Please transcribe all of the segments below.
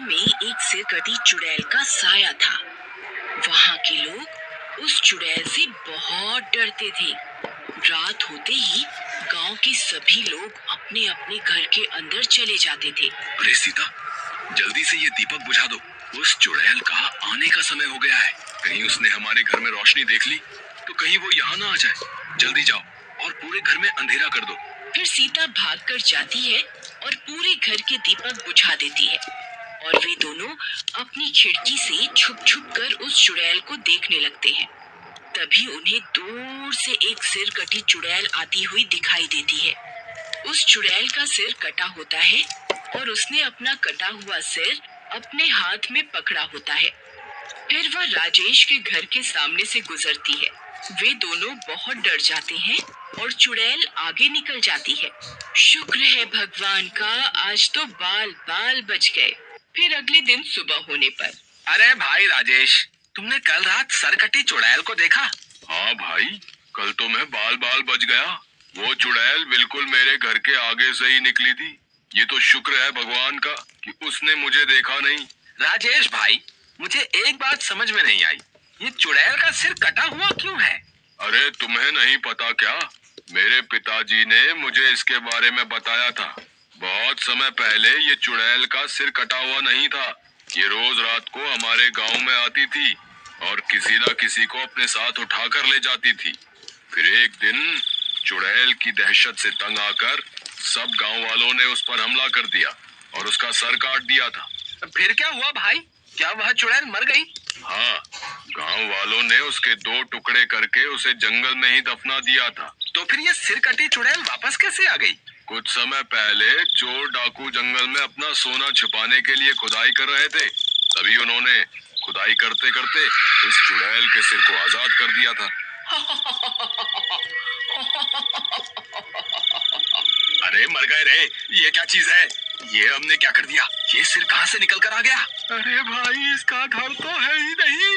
में एक सिरकटी चुड़ैल का साया था। वहाँ के लोग उस चुड़ैल से बहुत डरते थे। रात होते ही गांव के सभी लोग अपने अपने घर के अंदर चले जाते थे। अरे सीता, जल्दी से ये दीपक बुझा दो। उस चुड़ैल का आने का समय हो गया है। कहीं उसने हमारे घर में रोशनी देख ली तो कहीं वो यहाँ ना आ जाए। जल्दी जाओ और पूरे घर में अंधेरा कर दो। फिर सीता भागकर जाती है और पूरे घर के दीपक बुझा देती है और वे दोनों अपनी खिड़की से छुप छुप कर उस चुड़ैल को देखने लगते हैं। तभी उन्हें दूर से एक सिर कटी चुड़ैल आती हुई दिखाई देती है। उस चुड़ैल का सिर कटा होता है और उसने अपना कटा हुआ सिर अपने हाथ में पकड़ा होता है। फिर वह राजेश के घर के सामने से गुजरती है। वे दोनों बहुत डर जाते हैं और चुड़ैल आगे निकल जाती है। शुक्र है भगवान का, आज तो बाल बाल बच गए। फिर अगले दिन सुबह होने पर, अरे भाई राजेश, तुमने कल रात सरकटी चुड़ैल को देखा? हाँ भाई, कल तो मैं बाल बाल बच गया। वो चुड़ैल बिल्कुल मेरे घर के आगे से ही निकली थी। ये तो शुक्र है भगवान का कि उसने मुझे देखा नहीं। राजेश भाई, मुझे एक बात समझ में नहीं आई, ये चुड़ैल का सिर कटा हुआ क्यों है? अरे तुम्हें नहीं पता क्या? मेरे पिताजी ने मुझे इसके बारे में बताया था। बहुत समय पहले ये चुड़ैल का सिर कटा हुआ नहीं था। ये रोज रात को हमारे गांव में आती थी और किसी न किसी को अपने साथ उठाकर ले जाती थी। फिर एक दिन चुड़ैल की दहशत से तंग आकर सब गांव वालों ने उस पर हमला कर दिया और उसका सर काट दिया था। फिर क्या हुआ भाई? क्या वह चुड़ैल मर गई? हाँ, गांव वालों ने उसके 2 टुकड़े करके उसे जंगल में ही दफना दिया था। तो फिर ये सिर कटी चुड़ैल वापस कैसे आ गई? कुछ समय पहले चोर डाकू जंगल में अपना सोना छुपाने के लिए खुदाई कर रहे थे। तभी उन्होंने खुदाई करते करते इस चुड़ैल के सिर को आजाद कर दिया था। अरे मर गए रे, ये क्या चीज है? ये हमने क्या कर दिया? ये सिर कहाँ से निकल कर आ गया? अरे भाई, इसका घर तो है ही नहीं,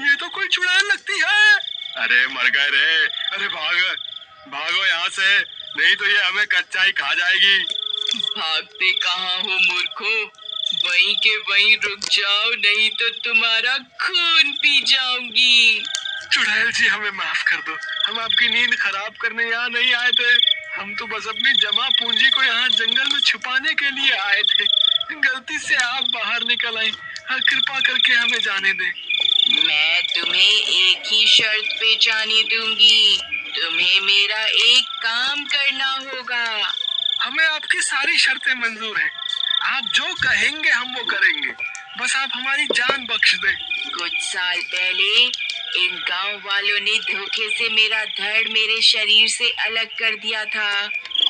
ये तो कोई चुड़ैल लगती है। अरे मर गए रे, अरे भागो यहाँ से, नहीं तो ये हमें कच्चा ही खा जाएगी। भागते कहाँ हो मूर्खों, वहीं के वहीं रुक जाओ, नहीं तो तुम्हारा खून पी जाऊंगी। चुड़ैल जी, हमें माफ कर दो, हम आपकी नींद खराब करने यहाँ नहीं आए थे। हम तो बस अपनी जमा पूंजी को यहाँ जंगल में छुपाने के लिए आए थे। गलती से आप बाहर निकल आई, कृपा करके हमें जाने दें। मैं तुम्हें एक ही शर्त पे जाने दूंगी, तुम्हें मेरा एक काम करना होगा। हमें आपकी सारी शर्तें मंजूर हैं। आप जो कहेंगे हम वो करेंगे, बस आप हमारी जान बख्श दें। कुछ साल पहले इन गांव वालों ने धोखे से मेरा धड़ मेरे शरीर से अलग कर दिया था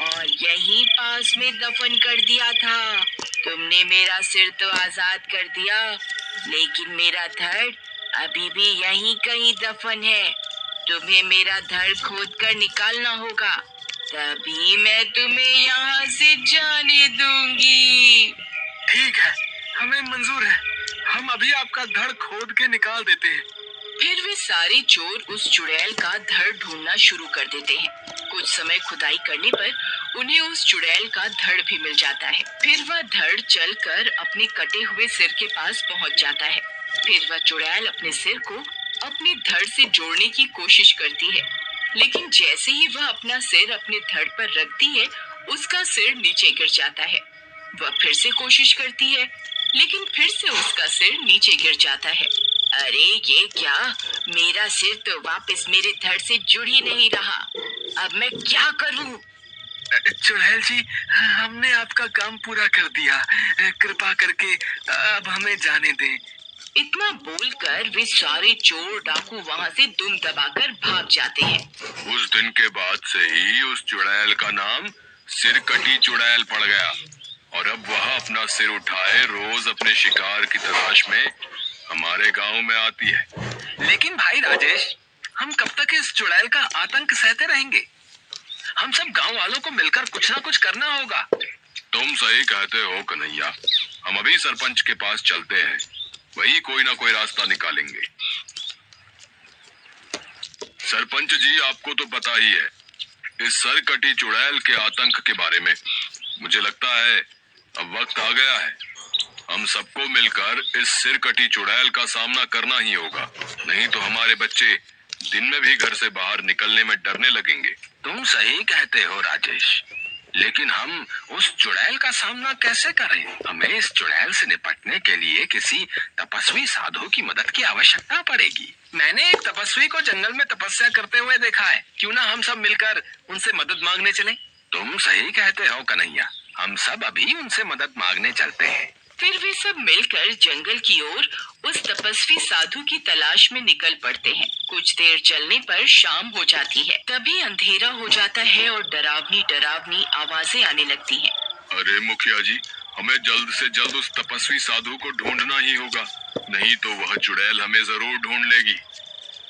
और यहीं पास में दफन कर दिया था। तुमने मेरा सिर तो आजाद कर दिया, लेकिन मेरा धड़ अभी भी यहीं कहीं दफन है। तुम्हें मेरा धड़ खोद कर निकालना होगा, तभी मैं तुम्हें यहाँ से जाने दूंगी। ठीक है, हमें मंजूर है, हम अभी आपका धड़ खोद के निकाल देते हैं। फिर वे सारे चोर उस चुड़ैल का धड़ ढूंढना शुरू कर देते हैं। कुछ समय खुदाई करने पर उन्हें उस चुड़ैल का धड़ भी मिल जाता है। फिर वह धड़ चलकर अपने कटे हुए सिर के पास पहुंच जाता है। फिर वह चुड़ैल अपने सिर को अपने धड़ से जोड़ने की कोशिश करती है, लेकिन जैसे ही वह अपना सिर अपने धड़ पर रखती है, उसका सिर नीचे गिर जाता है। वह फिर से कोशिश करती है, लेकिन फिर से उसका सिर नीचे गिर जाता है। अरे ये क्या, मेरा सिर तो वापस मेरे धड़ से जुड़ ही नहीं रहा। अब मैं क्या करूं? चुड़ैल जी, हमने आपका काम पूरा कर दिया, कृपा करके अब हमें जाने दें। इतना बोलकर वे सारे चोर डाकू वहां से दुम दबाकर भाग जाते हैं। उस दिन के बाद से ही उस चुड़ैल का नाम सिरकटी चुड़ैल पड़ गया और अब वह अपना सिर उठाए रोज अपने शिकार की तलाश में हमारे गांव में आती है। लेकिन भाई राजेश, हम कब तक इस चुड़ैल का आतंक सहते रहेंगे? हम सब गांव वालों को मिलकर कुछ ना कुछ करना होगा। तुम सही कहते हो कन्हैया, हम अभी सरपंच के पास चलते हैं, वही कोई ना कोई रास्ता निकालेंगे। सरपंच जी, आपको तो पता ही है इस सरकटी चुड़ैल के आतंक के बारे में। मुझे लगता है अब वक्त आ गया है हम सबको मिलकर इस सिरकटी चुड़ैल का सामना करना ही होगा, नहीं तो हमारे बच्चे दिन में भी घर से बाहर निकलने में डरने लगेंगे। तुम सही कहते हो राजेश, लेकिन हम उस चुड़ैल का सामना कैसे करें? हमें इस चुड़ैल से निपटने के लिए किसी तपस्वी साधु की मदद की आवश्यकता पड़ेगी। मैंने एक तपस्वी को जंगल में तपस्या करते हुए देखा है, क्यों ना हम सब मिलकर उनसे मदद मांगने चलें? तुम सही कहते हो कन्हैया, हम सब अभी उनसे मदद मांगने चलते हैं। फिर वे सब मिलकर जंगल की ओर उस तपस्वी साधु की तलाश में निकल पड़ते हैं। कुछ देर चलने पर शाम हो जाती है। तभी अंधेरा हो जाता है और डरावनी डरावनी आवाजें आने लगती हैं। अरे मुखिया जी, हमें जल्द से जल्द उस तपस्वी साधु को ढूंढना ही होगा, नहीं तो वह चुड़ैल हमें जरूर ढूंढ लेगी।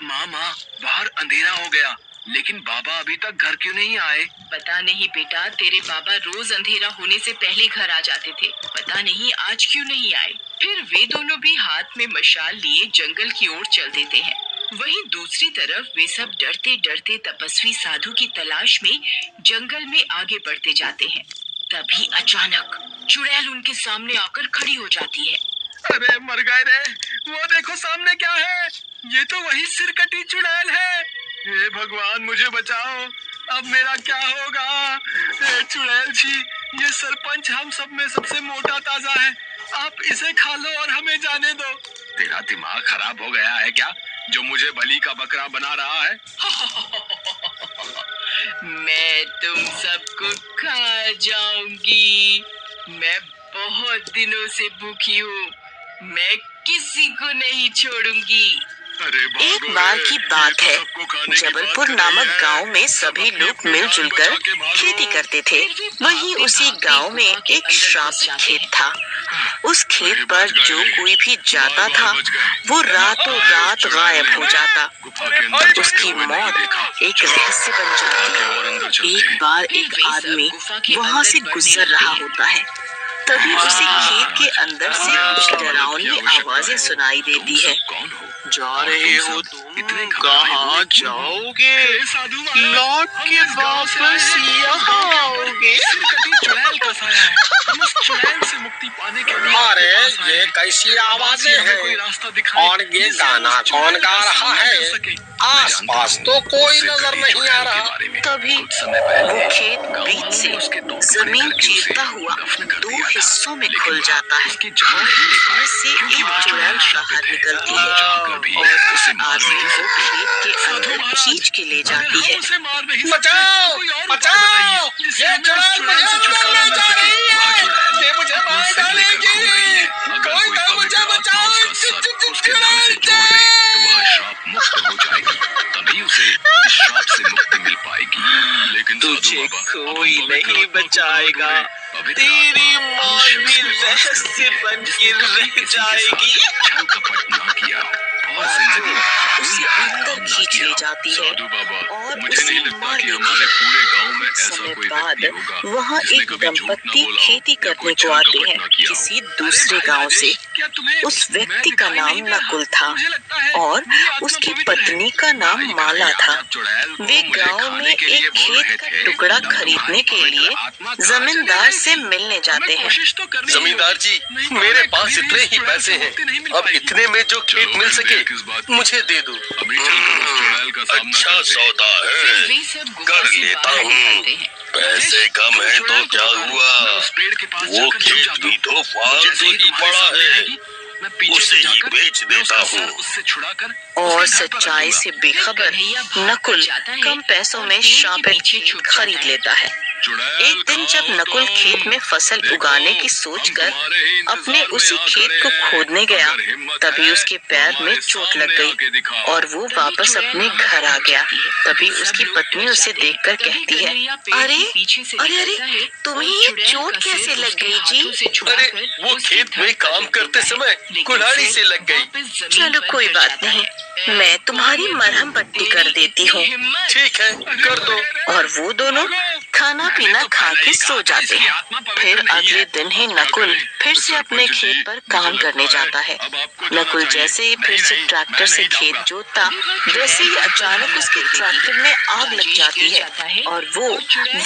मामा, बाहर अंधेरा हो गया, लेकिन बाबा अभी तक घर क्यों नहीं आए? पता नहीं बेटा, तेरे बाबा रोज अंधेरा होने से पहले घर आ जाते थे, पता नहीं आज क्यों नहीं आए। फिर वे दोनों भी हाथ में मशाल लिए जंगल की ओर चल देते हैं। वहीं दूसरी तरफ वे सब डरते डरते तपस्वी साधु की तलाश में जंगल में आगे बढ़ते जाते हैं। तभी अचानक चुड़ैल उनके सामने आकर खड़ी हो जाती है। अरे मर गए रे, वो देखो सामने क्या है, ये तो वही सिरकटी चुड़ैल है। हे भगवान मुझे बचाओ, अब मेरा क्या होगा? चुड़ैल जी, ये सरपंच हम सब में सबसे मोटा ताजा है, आप इसे खा लो और हमें जाने दो। तेरा दिमाग खराब हो गया है क्या, जो मुझे बलि का बकरा बना रहा है? मैं तुम सबको खा जाऊंगी। मैं बहुत दिनों से भूखी हूँ, मैं किसी को नहीं छोड़ूंगी। एक बार की बात है, जबलपुर नामक गांव में सभी लोग मिलजुल कर खेती करते थे। वहीं उसी गांव में एक श्रापित खेत था। उस खेत पर जो कोई भी जाता था वो रातों रात गायब हो जाता। उसकी मौत एक रहस्य बन जाती। एक बार एक आदमी वहां से गुजर रहा होता है, तभी उसे खेत के अंदर से कुछ डरावनी आवाजें सुनाई देती है। जा रहे हो तुम, कहाँ जाओगे? लौट के वापस यहाँ आओगे? अरे ये कैसी आवाजें हैं और ये गाना कौन गा रहा है? आसपास तो कोई नजर नहीं आ रहा। तभी वो खेत बीच से जमीन चीरता हुआ दो हिस्सों में खुल जाता है और उसमें से एक चुड़ैल बाहर निकलती है और उस आदमी को खेत के अंदर खींच के ले जाती है। बचाओ, बचाओ, ये चुड़ैल मुझे अंदर ले जा रही है, ये मुझे मार डालेगी, कोई तो मुझे बचाओ, चुड़ैल तभी उसे इस श्राप से मुक्ति मिल पाएगी। लेकिन तुझे कोई नहीं बचाएगा, तेरी मौत भी रहस्य बन के रह जाएगी। छल कपट ना किया और जिंदगी उसे अंदर खींच ले जाती है और मुझे नहीं लगता कि हमारे पूरे गांव में ऐसा समय कोई बाद व्यक्ति होगा वहाँ जिसने एक कभी झूठ न दंपत्ति बोला हो खेती या करने कोई को छल आते कपट हैं न किया हो। किसी दूसरे गांव से। उस व्यक्ति का नाम नकुल था और उसकी पत्नी का नाम माला था। वे गांव में एक खेत का टुकड़ा खरीदने के लिए जमींदार से मिलने जाते हैं। जमींदार जी, मेरे पास इतने ही पैसे हैं, अब इतने में जो खेत मिल सके मुझे दे दो। अभी चलकर उस चुड़ैल का सामना अच्छा करते हैं। सौदा है, वे सब गुफा कर से लेता बाहर हूँ। निकलते हैं। पैसे कम है तो क्या हुआ, वो खेत भी तो फालतू ही पड़ा है, उसे ही बेच देता हूँ। और सच्चाई से बेखबर नकुल कम पैसों में श्रापित खेत खरीद लेता है। एक दिन जब नकुल खेत में फसल उगाने की सोचकर अपने उसी खेत को खोदने गया, तभी उसके पैर में चोट लग गई और वो वापस अपने घर आ गया। तभी उसकी पत्नी उसे देखकर कहती है, अरे अरे अरे, तुम्हें ये चोट कैसे लग गई जी? अरे वो खेत में काम करते समय कुल्हाड़ी से लग गई। चलो कोई बात नहीं, मैं तुम्हारी मरहम पट्टी कर देती हूँ। ठीक है, कर दो। और वो दोनों खाना खाना पीना खा के सो जाते हैं। फिर अगले दिन ही नकुल फिर से अपने खेत पर काम करने जाता है। नकुल जैसे ही फिर से ट्रैक्टर से खेत जोतता, वैसे ही अचानक उसके ट्रैक्टर में आग लग जाती है और वो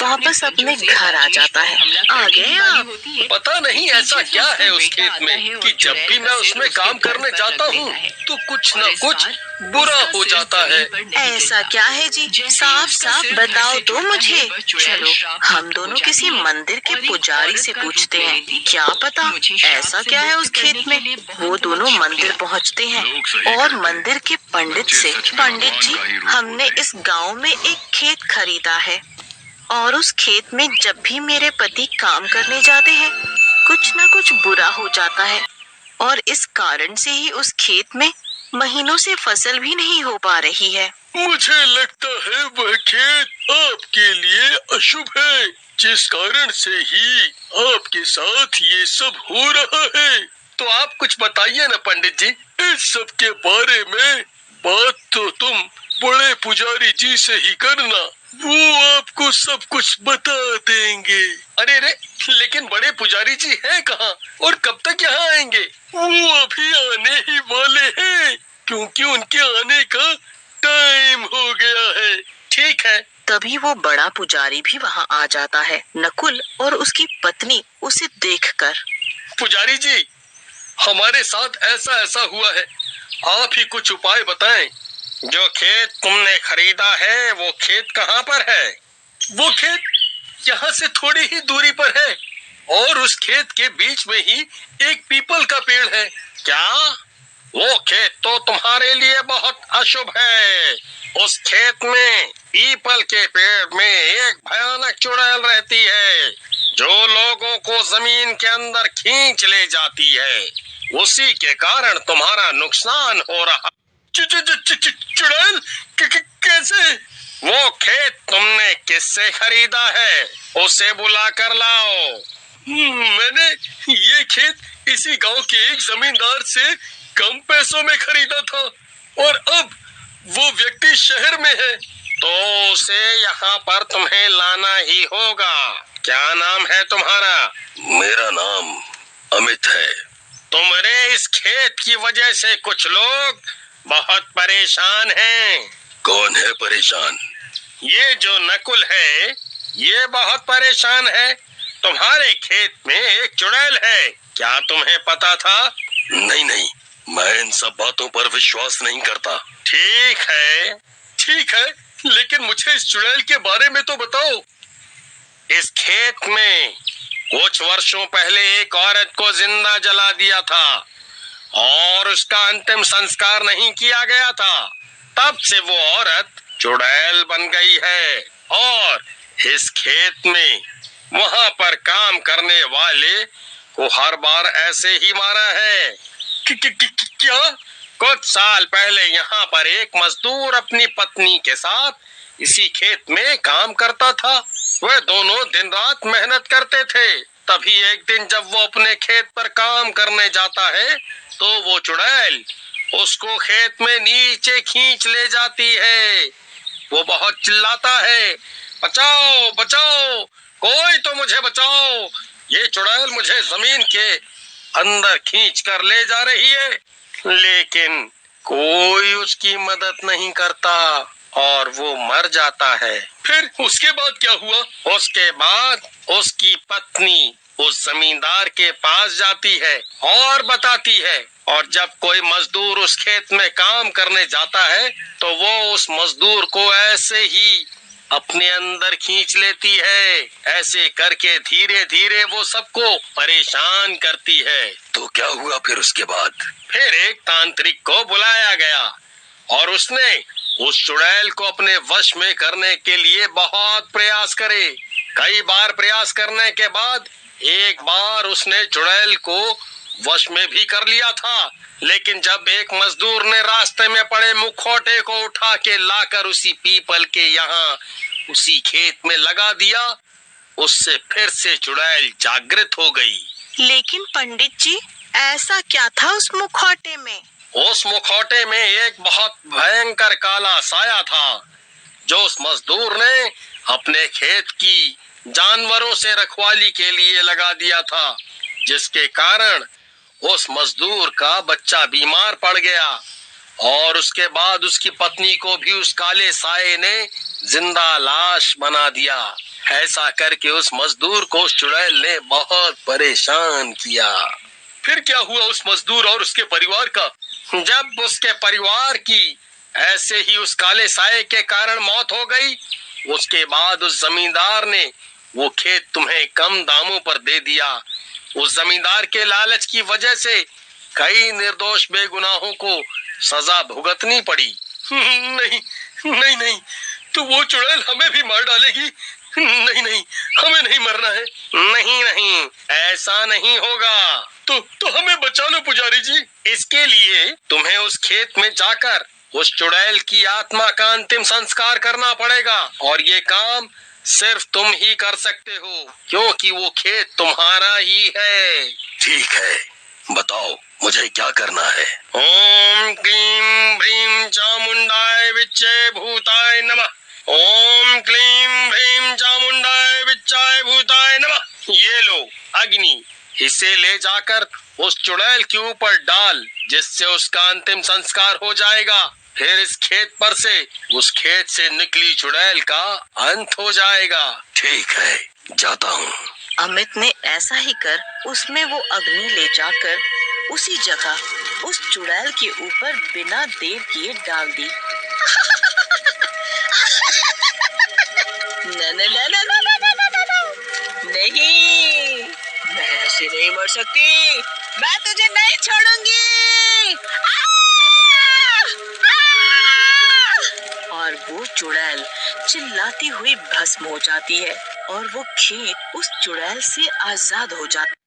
वापस अपने घर आ जाता है। आ गए आप? पता नहीं ऐसा क्या है उस खेत में कि जब भी मैं उसमें काम करने जाता हूँ तो कुछ न कुछ बुरा हो जाता है। ऐसा क्या है जी? साफ साफ बताओ तो मुझे। चलो हम दोनों किसी मंदिर के पुजारी से पूछते हैं, क्या पता ऐसा क्या है उस खेत में। वो दोनों मंदिर पहुंचते हैं और मंदिर के पंडित से, पंडित जी हमने इस गांव में एक खेत खरीदा है और उस खेत में जब भी मेरे पति काम करने जाते हैं कुछ न कुछ बुरा हो जाता है और इस कारण से ही उस खेत में महीनों से फसल भी नहीं हो पा रही है। मुझे लगता है वह खेत आपके लिए अशुभ है, जिस कारण से ही आपके साथ ये सब हो रहा है। तो आप कुछ बताइए ना पंडित जी, इस सब के बारे में बात तो तुम बड़े पुजारी जी से ही करना, वो आपको सब कुछ बता देंगे। अरे रे, लेकिन बड़े पुजारी जी हैं कहाँ और कब तक यहाँ आएंगे? वो अभी आने ही वाले हैं, क्योंकि उनके आने का टाइम हो गया है। ठीक है। तभी वो बड़ा पुजारी भी वहाँ आ जाता है। नकुल और उसकी पत्नी उसे देखकर, पुजारी जी, हमारे साथ ऐसा ऐसा हुआ है, आप ही कुछ उपाय बताएं। जो खेत तुमने खरीदा है वो खेत कहाँ पर है? वो खेत यहाँ से थोड़ी ही दूरी पर है और उस खेत के बीच में ही एक पीपल का पेड़ है। क्या? वो खेत तो तुम्हारे लिए बहुत अशुभ है। उस खेत में पीपल के पेड़ में एक भयानक चुड़ैल रहती है जो लोगों को जमीन के अंदर खींच ले जाती है। उसी के कारण तुम्हारा नुकसान हो रहा। चुड़ैल? कैसे? वो खेत तुमने किससे खरीदा है? उसे बुला कर लाओ। मैंने ये खेत इसी गांव के एक जमींदार से कम पैसों में खरीदा था और अब वो व्यक्ति शहर में है, तो उसे यहाँ पर तुम्हें लाना ही होगा। क्या नाम है तुम्हारा? मेरा नाम अमित है। तुम्हारे इस खेत की वजह से कुछ लोग बहुत परेशान हैं। कौन है परेशान? ये जो नकुल है, ये बहुत परेशान है। तुम्हारे खेत में एक चुड़ैल है, क्या तुम्हें पता था? नहीं नहीं, मैं इन सब बातों पर विश्वास नहीं करता। ठीक है, लेकिन मुझे इस चुड़ैल के बारे में तो बताओ। इस खेत में कुछ वर्षों पहले एक औरत को जिंदा जला दिया था और उसका अंतिम संस्कार नहीं किया गया था। तब से वो औरत चुड़ैल बन गई है और इस खेत में वहां पर काम करने वाले को हर बार ऐसे ही मारा है। क्या? कुछ साल पहले यहाँ पर एक मजदूर अपनी पत्नी के साथ इसी खेत में काम करता था। वह दोनों दिन रात मेहनत करते थे। तभी एक दिन जब वो अपने खेत पर काम करने जाता है तो वो चुड़ैल उसको खेत में नीचे खींच ले जाती है। वो बहुत चिल्लाता है, बचाओ बचाओ, कोई तो मुझे बचाओ, ये चुड़ैल मुझे जमीन के अंदर खींच कर ले जा रही है। लेकिन कोई उसकी मदद नहीं करता और वो मर जाता है। फिर उसके बाद क्या हुआ? उसके बाद उसकी पत्नी उस जमींदार के पास जाती है और बताती है, और जब कोई मजदूर उस खेत में काम करने जाता है तो वो उस मजदूर को ऐसे ही अपने अंदर खींच लेती है। ऐसे करके धीरे धीरे वो सबको परेशान करती है। तो क्या हुआ फिर उसके बाद? फिर एक तांत्रिक को बुलाया गया और उसने उस चुड़ैल को अपने वश में करने के लिए बहुत प्रयास करे। कई बार प्रयास करने के बाद एक बार उसने चुड़ैल को वश में भी कर लिया था, लेकिन जब एक मजदूर ने रास्ते में पड़े मुखौटे को उठा के लाकर उसी पीपल के यहाँ उसी खेत में लगा दिया, उससे फिर से चुड़ैल जागृत हो गई। लेकिन पंडित जी, ऐसा क्या था उस मुखौटे में? उस मुखौटे में एक बहुत भयंकर काला साया था जो उस मजदूर ने अपने खेत की जानवरों से रखवाली के लिए लगा दिया था, जिसके कारण उस मजदूर का बच्चा बीमार पड़ गया और उसके बाद उसकी पत्नी को भी उस काले साये ने जिंदा लाश बना दिया। ऐसा करके उस मजदूर को उस चुड़ैल ने बहुत परेशान किया। फिर क्या हुआ उस मजदूर और उसके परिवार का? जब उसके परिवार की ऐसे ही उस काले साये के कारण मौत हो गई, उसके बाद उस जमींदार ने वो खेत तुम्हें कम दामों पर दे दिया। उस जमींदार के लालच की वजह से कई निर्दोष बेगुनाहों को सजा भुगतनी पड़ी। नहीं नहीं नहीं, तो वो चुड़ैल हमें भी मार डालेगी। नहीं नहीं, हमें नहीं मरना है। नहीं नहीं, ऐसा नहीं होगा। तो हमें बचा लो पुजारी जी। इसके लिए तुम्हें उस खेत में जाकर उस चुड़ैल की आत्मा का अंतिम संस्कार करना पड़ेगा, और ये काम सिर्फ तुम ही कर सकते हो, क्योंकि वो खेत तुम्हारा ही है। ठीक है, बताओ मुझे क्या करना है। ओम क्लीम भ्रीम चामुंडाय विच्चे भूताय नमः। ओम क्लीम भ्रीम चामुंडाय विच्चाय भूताय नमः। ये लो अग्नि, इसे ले जाकर उस चुड़ैल के ऊपर डाल, जिससे उसका अंतिम संस्कार हो जाएगा। फिर इस खेत पर से, उस खेत से निकली चुड़ैल का अंत हो जाएगा। ठीक है, जाता हूँ। अमित ने ऐसा ही कर उसमें वो अग्नि ले जाकर उसी जगह उस चुड़ैल के ऊपर बिना देर किए डाल दी। न न न न न न न न न। नहीं, मैं ऐसे नहीं मर सकती, मैं तुझे नहीं छोड़ूंगी। और वो चुड़ैल चिल्लाती हुई भस्म हो जाती है और वो खेत उस चुड़ैल से आजाद हो जाता है।